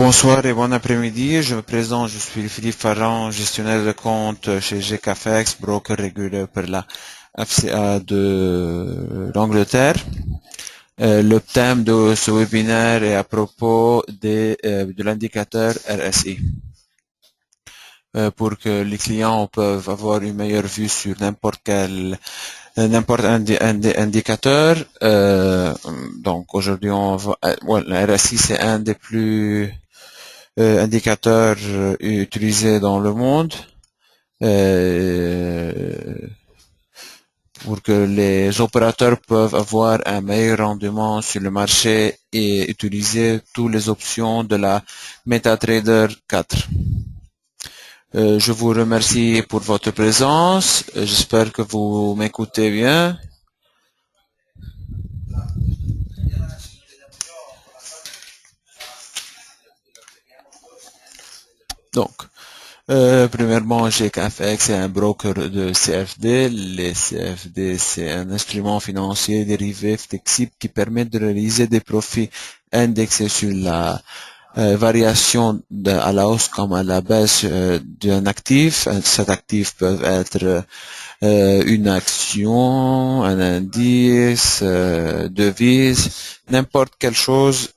Bonsoir et bon après-midi. Je me présente, je suis Philippe Farran, gestionnaire de compte chez GCAFEX, broker régulé par la FCA de l'Angleterre. Le thème de ce webinaire est à propos de l'indicateur RSI. Pour que les clients peuvent avoir une meilleure vue sur n'importe indicateur. Donc aujourd'hui, le RSI c'est un des plus indicateurs utilisés dans le monde pour que les opérateurs peuvent avoir un meilleur rendement sur le marché et utiliser toutes les options de la MetaTrader 4. Je vous remercie pour votre présence. J'espère que vous m'écoutez bien. Donc, premièrement, GCAFEX est un broker de CFD. Les CFD, c'est un instrument financier dérivé flexible qui permet de réaliser des profits indexés sur la variation à la hausse comme à la baisse d'un actif. Cet actif peut être une action, un indice, devise, n'importe quelle chose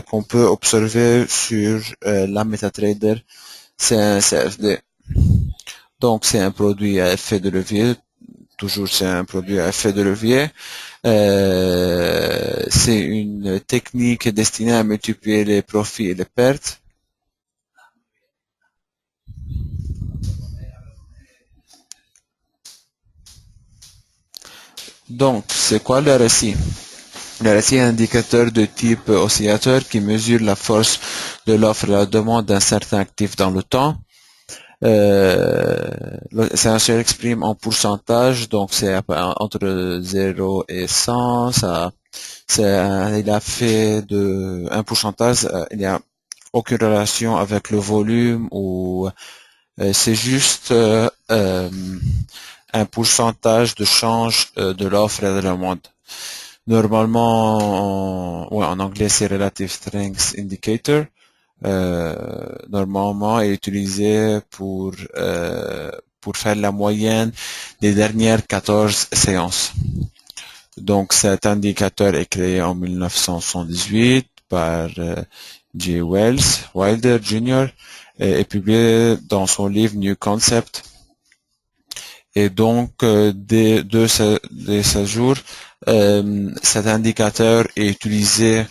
qu'on peut observer sur la MetaTrader. C'est un CFD. Donc c'est un produit à effet de levier. Toujours c'est un produit à effet de levier. C'est une technique destinée à multiplier les profits et les pertes. Donc, c'est quoi le RSI? Le RSI est un indicateur de type oscillateur qui mesure la force de l'offre et la demande d'un certain actif dans le temps. Ça s'exprime en pourcentage, donc c'est entre 0 et 100. Il a fait de un pourcentage, il n'y a aucune relation avec le volume ou c'est juste un pourcentage de change de l'offre et de la demande. Normalement, en anglais c'est Relative Strength Indicator. Normalement est utilisé pour faire la moyenne des dernières 14 séances. Donc cet indicateur est créé en 1978 par J. Wilder Jr. et publié dans son livre New Concept. Et donc, dès ce jour, cet indicateur est utilisé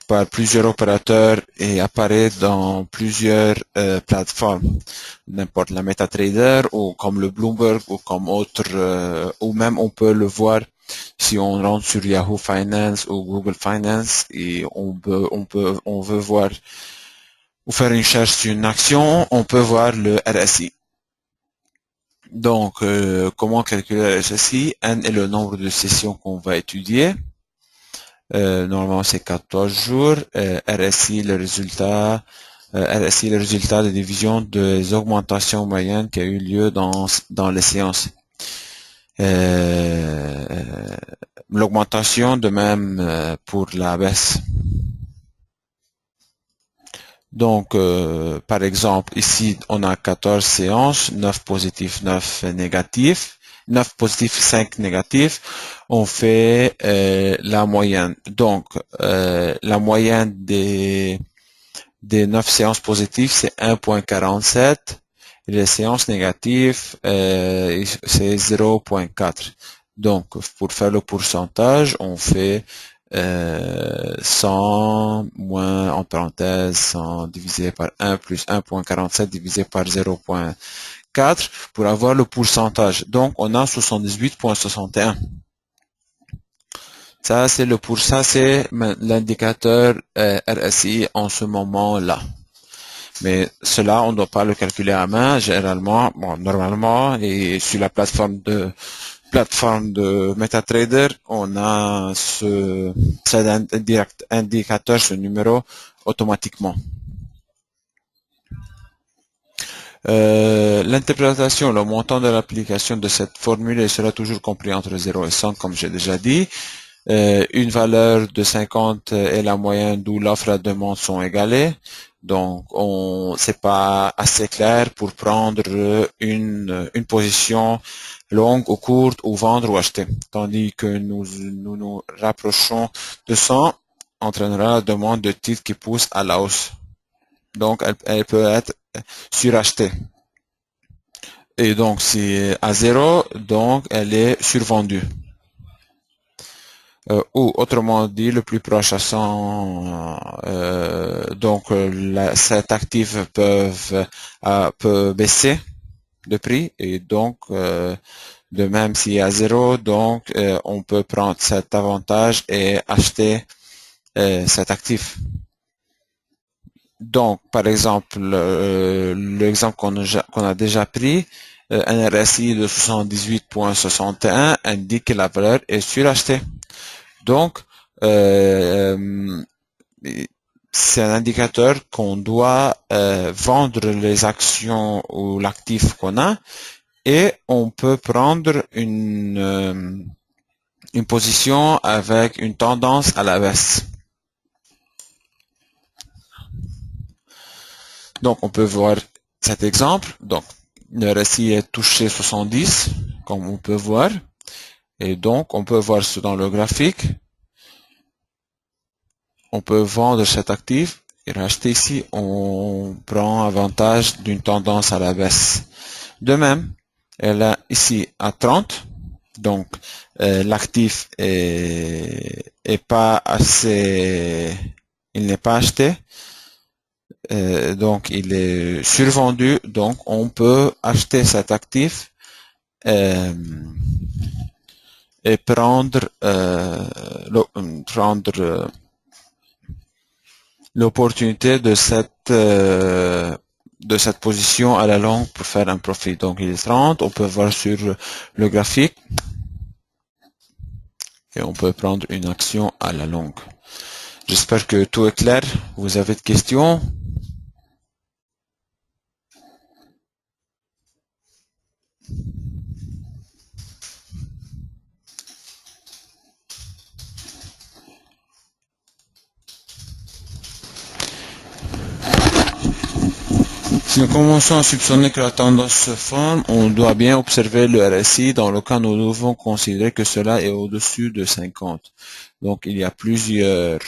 par plusieurs opérateurs et apparaît dans plusieurs plateformes, n'importe la MetaTrader ou comme le Bloomberg ou comme autre, ou même on peut le voir si on rentre sur Yahoo Finance ou Google Finance et on veut voir ou faire une recherche sur une action, on peut voir le RSI. Donc, comment calculer le RSI? N est le nombre de sessions qu'on va étudier. Normalement, c'est 14 jours. RSI, le résultat de division des augmentations moyennes qui a eu lieu dans les séances. L'augmentation de même pour la baisse. Donc, par exemple, ici, on a 14 séances, 9 positifs, 9 négatifs, 9 positifs, 5 négatifs. On fait la moyenne. Donc, la moyenne des 9 séances positives, c'est 1.47. Et les séances négatives, c'est 0.4. Donc, pour faire le pourcentage, on fait 100 moins en parenthèse 100 divisé par 1 plus 1.47 divisé par 0.4 pour avoir le pourcentage. Donc on a 78.61. Ça c'est l'indicateur RSI en ce moment-là. Mais cela on ne doit pas le calculer à main généralement, normalement et sur la plateforme de MetaTrader, on a cet indicateur, ce numéro automatiquement. L'interprétation, le montant de l'application de cette formule sera toujours compris entre 0 et 100, comme j'ai déjà dit. Une valeur de 50 est la moyenne d'où l'offre et la demande sont égalées. Donc, c'est pas assez clair pour prendre une position longue ou courte ou vendre ou acheter. Tandis que nous rapprochons de 100, entraînera la demande de titres qui pousse à la hausse. Donc, elle peut être surachetée. Et donc, si à 0, donc elle est survendue. Ou autrement dit, le plus proche à 100, cet actif peut baisser de prix et donc de même s'il y a 0, donc on peut prendre cet avantage et acheter cet actif. Donc, par exemple, l'exemple qu'on a déjà pris, un RSI de 78,61 indique que la valeur est surachetée. Donc, c'est un indicateur qu'on doit vendre les actions ou l'actif qu'on a et on peut prendre une position avec une tendance à la baisse. Donc, on peut voir cet exemple. Donc, le RSI est touché 70, comme on peut voir. Et donc, on peut voir ce dans le graphique. On peut vendre cet actif et racheter ici. On prend avantage d'une tendance à la baisse. De même, elle est ici à 30. Donc, l'actif est pas assez, il n'est pas acheté. Donc, il est survendu. Donc, on peut acheter cet actif et prendre l'opportunité de cette position à la longue pour faire un profit. Donc, il est 30. On peut voir sur le graphique et on peut prendre une action à la longue. J'espère que tout est clair. Vous avez des questions? Si nous commençons à soupçonner que la tendance se forme, on doit bien observer le RSI. Dans le cas, nous devons considérer que cela est au-dessus de 50. Donc, il y a plusieurs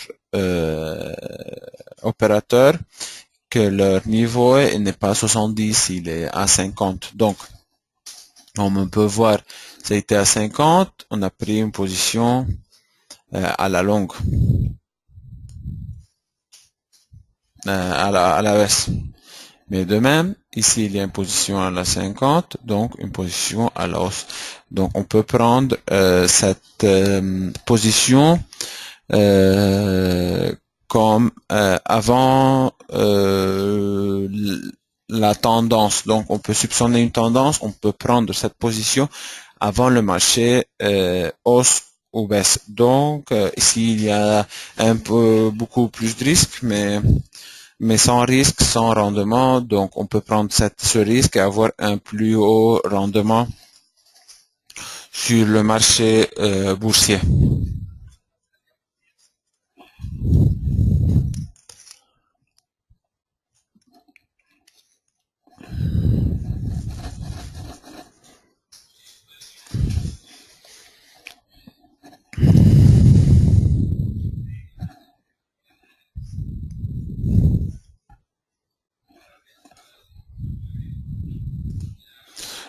opérateurs que leur niveau n'est pas 70, il est à 50. Donc, on peut voir, ça a été à 50, on a pris une position à la longue, à la baisse. Mais de même, ici, il y a une position à la 50, donc une position à la hausse. Donc, on peut prendre cette position comme avant la tendance. Donc, on peut soupçonner une tendance, on peut prendre cette position avant le marché hausse ou baisse. Donc, ici, il y a un peu beaucoup plus de risques, mais sans risque, sans rendement. Donc, on peut prendre ce risque et avoir un plus haut rendement sur le marché boursier.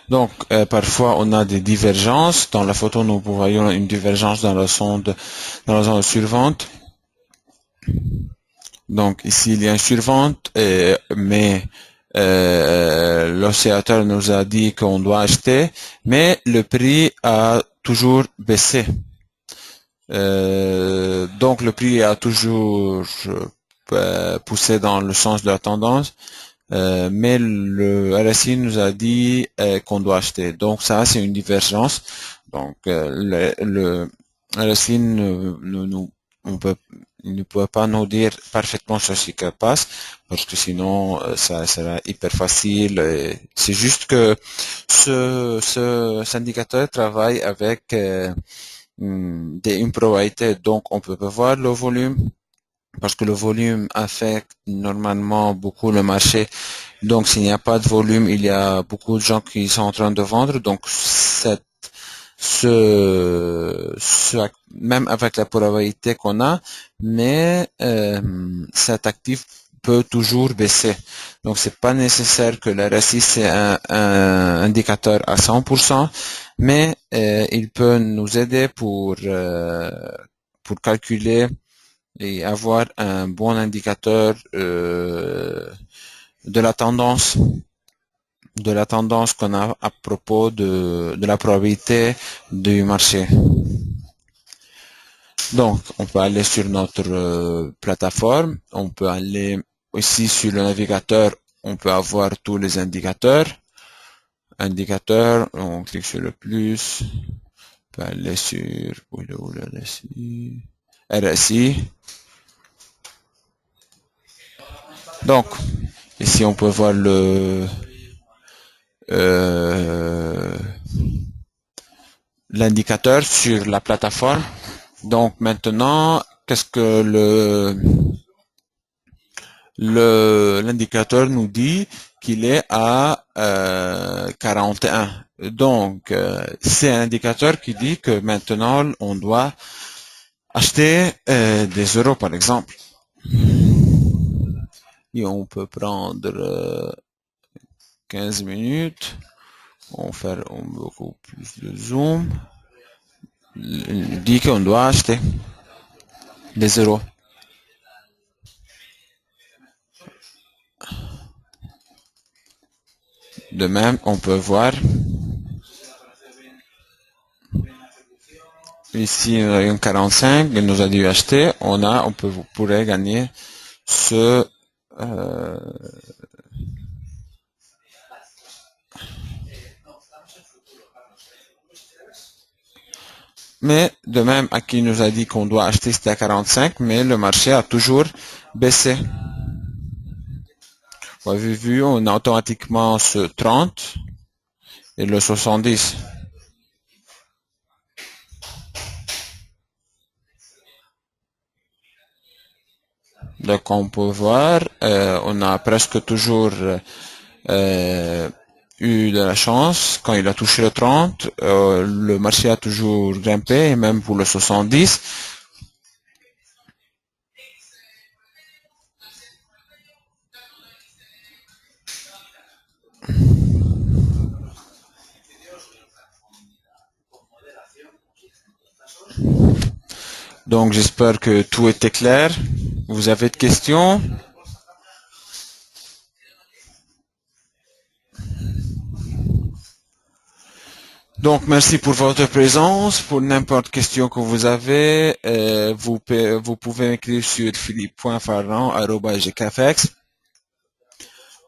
Donc, parfois, on a des divergences. Dans la photo, nous voyons une divergence dans la zone suivante. Donc, ici, il y a une suivante, mais l'oscillateur nous a dit qu'on doit acheter, mais le prix a toujours baissé. Donc, le prix a toujours poussé dans le sens de la tendance. Mais le RSI nous a dit qu'on doit acheter. Donc ça, c'est une divergence. Donc le RSI il ne peut pas nous dire parfaitement ce qui passe parce que sinon ça sera hyper facile. C'est juste que cet indicateur travaille avec une probabilité. Donc on peut voir le volume parce que le volume affecte normalement beaucoup le marché. Donc, s'il n'y a pas de volume, il y a beaucoup de gens qui sont en train de vendre. Donc, même avec la probabilité qu'on a, mais cet actif peut toujours baisser. Donc, c'est pas nécessaire que la RSI c'est un indicateur à 100%, mais il peut nous aider pour calculer et avoir un bon indicateur de la tendance qu'on a à propos de la probabilité du marché. Donc, on peut aller sur notre plateforme, on peut aller aussi sur le navigateur, on peut avoir tous les indicateurs. Indicateur, on clique sur le plus, on peut aller sur où est le RSI. RSI. Donc, ici on peut voir l'indicateur sur la plateforme. Donc maintenant, qu'est-ce que l'indicateur nous dit qu'il est à 41. Donc c'est un indicateur qui dit que maintenant on doit acheter des euros par exemple. Et on peut prendre 15 minutes. On fait beaucoup plus de zoom. Il dit qu'on doit acheter des euros. De même, on peut voir ici on a une 45, il nous a dit acheter, vous pourrez gagner ce mais de même à qui nous a dit qu'on doit acheter c'était à 45, mais le marché a toujours baissé. Vous avez vu, on a automatiquement ce 30 et le 70. Donc on peut voir, on a presque toujours eu de la chance. Quand il a touché le 30, le marché a toujours grimpé, et même pour le 70. Donc j'espère que tout était clair. Vous avez de questions? Donc merci pour votre présence. Pour n'importe question que vous avez, vous pouvez écrire sur philippe.farran@gkfx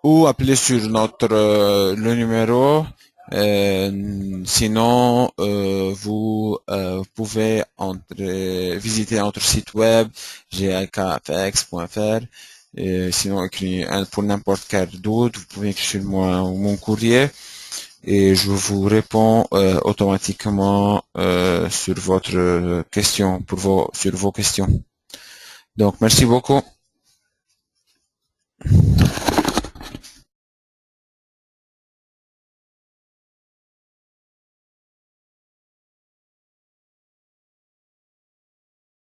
ou appeler sur le numéro. Sinon, vous pouvez visiter notre site web gkfx.fr. Sinon, pour n'importe quel doute, vous pouvez écrire sur mon courrier et je vous réponds automatiquement sur votre question, sur vos questions. Donc, merci beaucoup.